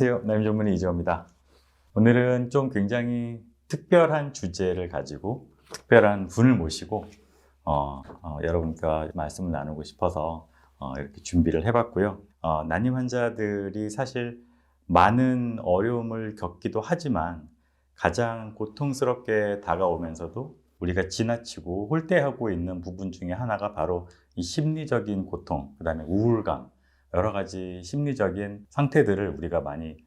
안녕하세요. 남임 전문의 이재호입니다. 오늘은 좀 굉장히 특별한 주제를 가지고 특별한 분을 모시고 여러분과 말씀을 나누고 싶어서 이렇게 준비를 해봤고요. 난임 환자들이 사실 많은 어려움을 겪기도 하지만 가장 고통스럽게 다가오면서도 우리가 지나치고 홀대하고 있는 부분 중에 하나가 바로 이 심리적인 고통, 그 다음에 우울감, 여러 가지 심리적인 상태들을 우리가 많이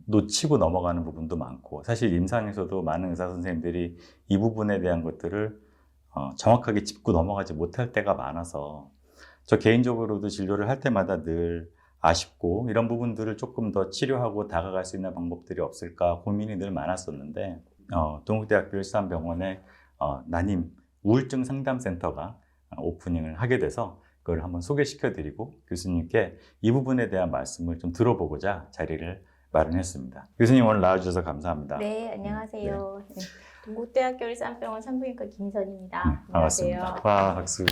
놓치고 넘어가는 부분도 많고, 사실 임상에서도 많은 의사 선생님들이 이 부분에 대한 것들을 정확하게 짚고 넘어가지 못할 때가 많아서 저 개인적으로도 진료를 할 때마다 늘 아쉽고, 이런 부분들을 조금 더 치료하고 다가갈 수 있는 방법들이 없을까 고민이 늘 많았었는데, 동국대학교 일산병원에 난임 우울증 상담센터가 오프닝을 하게 돼서 그걸 한번 소개시켜드리고 교수님께 이 부분에 대한 말씀을 좀 들어보고자 자리를 마련했습니다. 교수님 오늘 나와주셔서 감사합니다. 네, 안녕하세요. 네. 동국대학교 일산병원 산부인과 김선입니다. 반갑습니다. 안녕하세요. 와, 박수.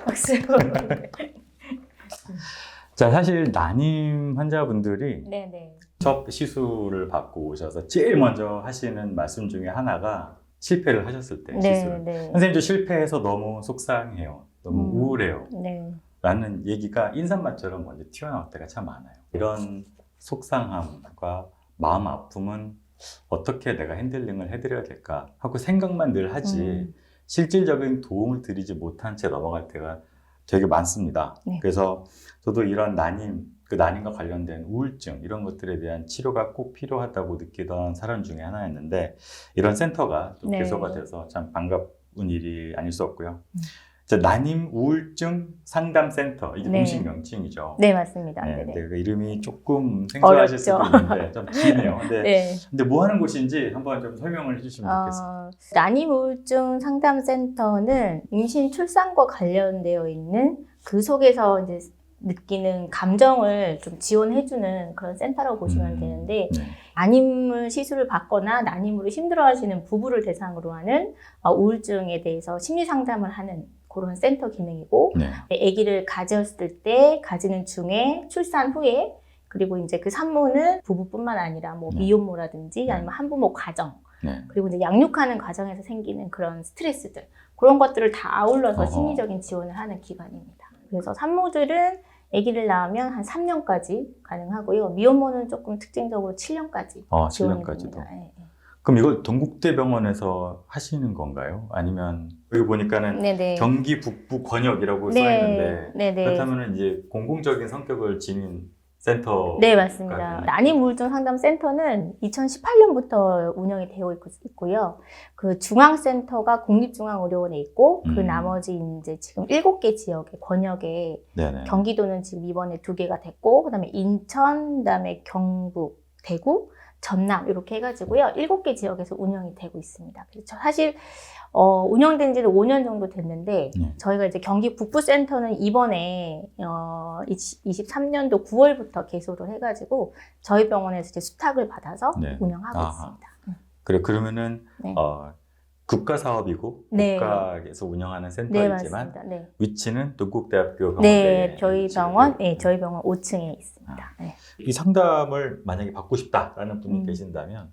박수. 자, 사실 난임 환자분들이 네네. 첫 시술을 받고 오셔서 제일 먼저 하시는 말씀 중에 하나가 실패를 하셨을 때 시술. 네. 선생님 저 실패해서 너무 속상해요. 너무 우울해요. 네. 라는 얘기가 인사말처럼 먼저 튀어나올 때가 참 많아요. 이런 속상함과 마음 아픔은 어떻게 내가 핸들링을 해드려야 될까 하고 생각만 늘 하지 실질적인 도움을 드리지 못한 채 넘어갈 때가 되게 많습니다. 네. 그래서 저도 이런 난임, 그 난임과 관련된 우울증 이런 것들에 대한 치료가 꼭 필요하다고 느끼던 사람 중에 하나였는데, 이런 센터가 또 네. 개소가 돼서 참 반가운 일이 아닐 수 없고요. 난임 우울증 상담센터, 이게 네. 공식 명칭이죠. 네, 맞습니다. 네, 네네. 근데 그 이름이 조금 생소하실 수도 어렵죠. 있는데 좀 기네요. 네. 근데 뭐 하는 곳인지 한번 좀 설명을 해주시면 좋겠습니다. 난임 우울증 상담센터는 임신 출산과 관련되어 있는 그 속에서 이제 느끼는 감정을 좀 지원해주는 그런 센터라고 보시면 되는데, 네. 난임을 시술을 받거나 난임으로 힘들어하시는 부부를 대상으로 하는 우울증에 대해서 심리 상담을 하는 그런 센터 기능이고, 네. 아기를 가졌을 때, 가지는 중에, 출산 후에, 그리고 이제 그 산모는 부부뿐만 아니라 뭐 네. 미혼모라든지 네. 아니면 한부모 가정, 네. 그리고 이제 양육하는 과정에서 생기는 그런 스트레스들, 그런 것들을 다 아울러서 어허. 심리적인 지원을 하는 기관입니다. 그래서 산모들은 아기를 낳으면 한 3년까지 가능하고요. 미혼모는 조금 특징적으로 7년까지 지원이 7년까지도. 됩니다. 네. 그럼 이걸 동국대병원에서 하시는 건가요? 아니면 여기 보니까는 네네. 경기 북부 권역이라고 네. 써 있는데, 네네. 그렇다면 이제 공공적인 성격을 지닌 센터. 네, 맞습니다. 난임 우울증 상담 센터는 2018년부터 운영이 되어 있고요. 그 중앙센터가 국립중앙의료원에 있고, 그 나머지 이제 지금 7개 지역의 권역에, 네네. 경기도는 지금 이번에 2개가 됐고, 그 다음에 인천, 그 다음에 경북, 대구, 전남 이렇게 해가지고요. 7개 지역에서 운영이 되고 있습니다. 그래서 사실 운영된 지는 5년 정도 됐는데, 네. 저희가 이제 경기 북부센터는 이번에 23년도 9월부터 개소를 해가지고 저희 병원에서 이제 수탁을 받아서 네. 운영하고 아하. 있습니다. 그래, 그러면은 네. 국가 사업이고 네. 국가에서 운영하는 네, 센터이지만 맞습니다. 네. 위치는 동국대학교 병원 네, 내에 저희 위치를 병원, 하고 네, 있군요. 저희 병원 5층에 있습니다. 네. 이 상담을 만약에 받고 싶다라는 분이 계신다면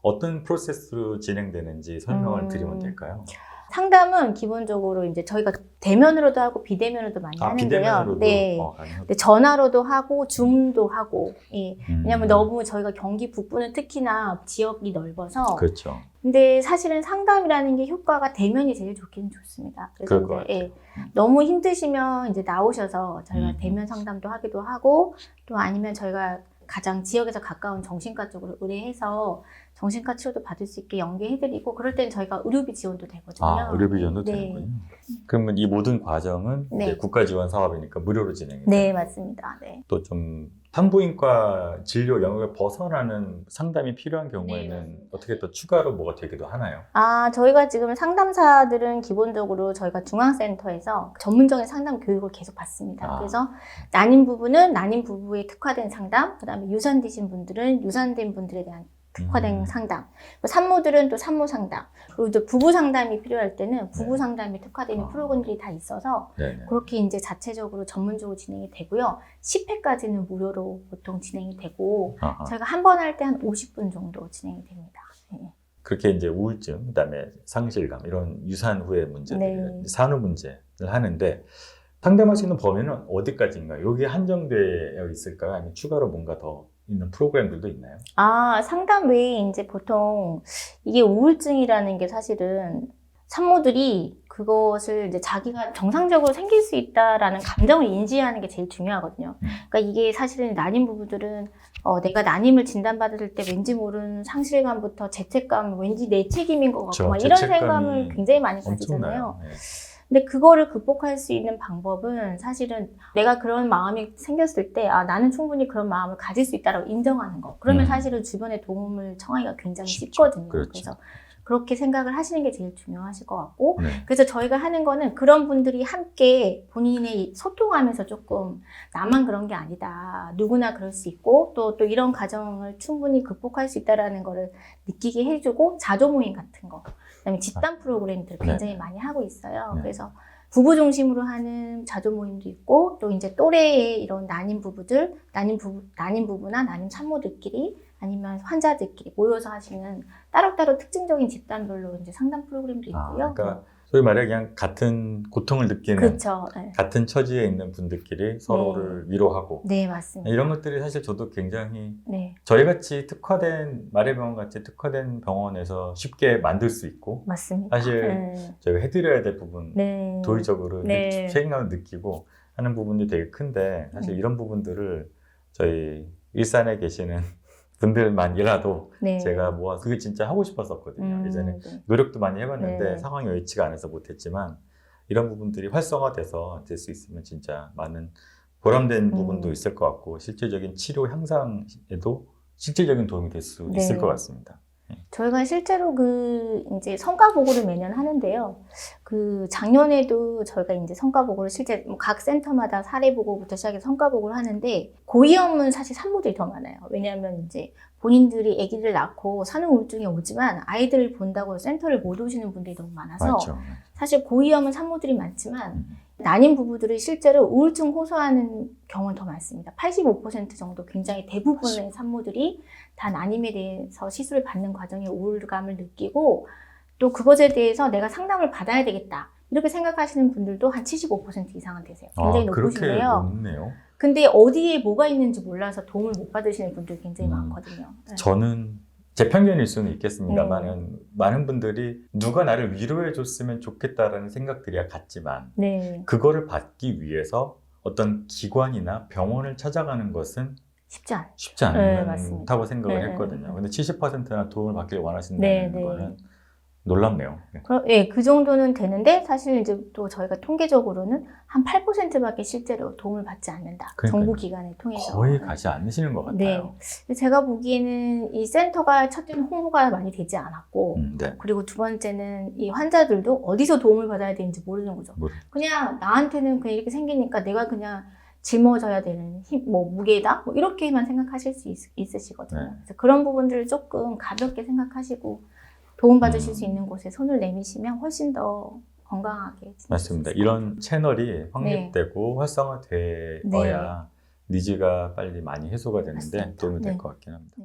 어떤 프로세스로 진행되는지 설명을 드리면 될까요? 상담은 기본적으로 이제 저희가 대면으로도 하고 비대면으로도 많이 하는데요. 비대면으로도 네. 가능하고. 네, 전화로도 하고 줌도 하고. 예. 음. 왜냐하면 너무 저희가 경기 북부는 특히나 지역이 넓어서. 그렇죠. 근데 사실은 상담이라는 게 효과가 대면이 제일 좋기는 좋습니다. 그래서 그럴 것 이제, 너무 힘드시면 이제 나오셔서 저희가 음. 대면 상담도 하기도 하고, 또 아니면 저희가 가장 지역에서 가까운 정신과 쪽으로 의뢰해서 정신과 치료도 받을 수 있게 연계해드리고, 그럴 때는 저희가 의료비 지원도 되거든요. 의료비 지원도 네. 되는군요. 그러면 이 모든 과정은 네. 이제 국가 지원 사업이니까 무료로 진행이 네, 돼요. 맞습니다. 네. 또 좀 산부인과 진료 영역을 벗어나는 상담이 필요한 경우에는 네. 어떻게 또 추가로 뭐가 되기도 하나요? 저희가 지금 상담사들은 기본적으로 저희가 중앙센터에서 전문적인 상담 교육을 계속 받습니다. 그래서 난임 부부는 난임 부부에 특화된 상담, 그 다음에 유산되신 분들은 유산된 분들에 대한 특화된 상담. 산모들은 또 산모 상담. 그리고 이제 부부 상담이 필요할 때는 부부 상담이 특화되어 있는 프로그램들이 다 있어서 네네. 그렇게 이제 자체적으로 전문적으로 진행이 되고요. 10회까지는 무료로 보통 진행이 되고 아하. 저희가 한 번 할 때 한 50분 정도 진행이 됩니다. 네. 그렇게 이제 우울증, 그다음에 상실감 이런 유산 후의 문제들, 네. 산후 문제를 하는데 상담할 수 있는 범위는 어디까지인가요? 여기에 한정되어 있을까요? 아니면 추가로 뭔가 더 있는 프로그램들도 있나요? 상담 외에 이제 보통 이게 우울증이라는 게 사실은 산모들이 그것을 이제 자기가 정상적으로 생길 수 있다라는 감정을 인지하는 게 제일 중요하거든요. 그러니까 이게 사실은 난임 부부들은 내가 난임을 진단받을 때 왠지 모르는 상실감부터 죄책감, 왠지 내 책임인 것 같고 막 이런 생각을 굉장히 많이 가지잖아요. 엄청나요. 네. 근데 그거를 극복할 수 있는 방법은 사실은 내가 그런 마음이 생겼을 때 나는 충분히 그런 마음을 가질 수 있다고 인정하는 거. 그러면 사실은 주변에 도움을 청하기가 굉장히 쉽거든요. 그렇죠. 그래서 그렇게 생각을 하시는 게 제일 중요하실 것 같고 네. 그래서 저희가 하는 거는 그런 분들이 함께 본인의 소통하면서 조금 나만 그런 게 아니다. 누구나 그럴 수 있고 또 이런 과정을 충분히 극복할 수 있다는 거를 느끼게 해주고 자조 모임 같은 거 그다음에 집단 프로그램들 굉장히 많이 하고 있어요. 네. 그래서 부부 중심으로 하는 자조 모임도 있고 또 이제 또래의 이런 난임 부부들, 난임 부부나 난임 산모들끼리 아니면 환자들끼리 모여서 하시는 따로따로 특징적인 집단별로 이제 상담 프로그램도 있고요. 그러니까 소위 말해 그냥 같은 고통을 느끼는 그렇죠. 네. 같은 처지에 있는 분들끼리 서로를 위로하고 네, 맞습니다. 이런 것들이 사실 저도 굉장히 네, 저희 같이 특화된 마레병원 같이 특화된 병원에서 쉽게 만들 수 있고 맞습니다. 사실 네. 저희가 해드려야 될 부분 네. 도의적으로 네. 책임감을 느끼고 하는 부분이 되게 큰데 사실 이런 부분들을 저희 일산에 계시는 분들만이라도 네. 제가 모아서 그게 진짜 하고 싶었었거든요. 예전에 네. 노력도 많이 해봤는데 네. 상황이 여의치가 않아서 못했지만 이런 부분들이 활성화돼서 될 수 있으면 진짜 많은 보람된 부분도 있을 것 같고 실질적인 치료 향상에도 실질적인 도움이 될 수 있을 것 같습니다. 저희가 실제로 이제 성과 보고를 매년 하는데요. 작년에도 저희가 이제 성과 보고를 실제 각 센터마다 사례 보고부터 시작해서 성과 보고를 하는데 고위험은 사실 산모들이 더 많아요. 왜냐하면 이제 본인들이 아기를 낳고 산후 우울증이 오지만 아이들을 본다고 센터를 못 오시는 분들이 너무 많아서 맞죠. 사실 고위험은 산모들이 많지만 난임 부부들이 실제로 우울증 호소하는 경우는 더 많습니다. 85% 정도 굉장히 대부분의 산모들이 다 난임에 대해서 시술을 받는 과정에 우울감을 느끼고 또 그것에 대해서 내가 상담을 받아야 되겠다. 이렇게 생각하시는 분들도 한 75% 이상은 되세요. 굉장히 높으신데요. 그렇게 높네요. 근데 어디에 뭐가 있는지 몰라서 도움을 못 받으시는 분들이 굉장히 많거든요. 네. 저는 제 편견일 수는 있겠습니다만 많은 분들이 누가 나를 위로해 줬으면 좋겠다라는 생각들이야 같지만 네. 그거를 받기 위해서 어떤 기관이나 병원을 찾아가는 것은 쉽지 않다고 생각을 했거든요. 근데 70%나 도움을 받기를 원하신다는 거는 놀랍네요. 그 정도는 되는데 사실 이제 또 저희가 통계적으로는 한 8%밖에 실제로 도움을 받지 않는다. 정부 기관을 통해서. 거의 가지 않으시는 것 같아요. 네. 제가 보기에는 이 센터가 첫째는 홍보가 많이 되지 않았고 네. 그리고 두 번째는 이 환자들도 어디서 도움을 받아야 되는지 모르는 거죠. 그냥 나한테는 그냥 이렇게 생기니까 내가 그냥 짊어져야 되는 무게다? 이렇게만 생각하실 수 있으시거든요. 네. 그래서 그런 부분들을 조금 가볍게 생각하시고 도움받으실 수 있는 곳에 손을 내미시면 훨씬 더 건강하게 맞습니다. 이런 채널이 확립되고 활성화되어야 니즈가 빨리 많이 해소가 되는데 도움이 될 것 같긴 합니다.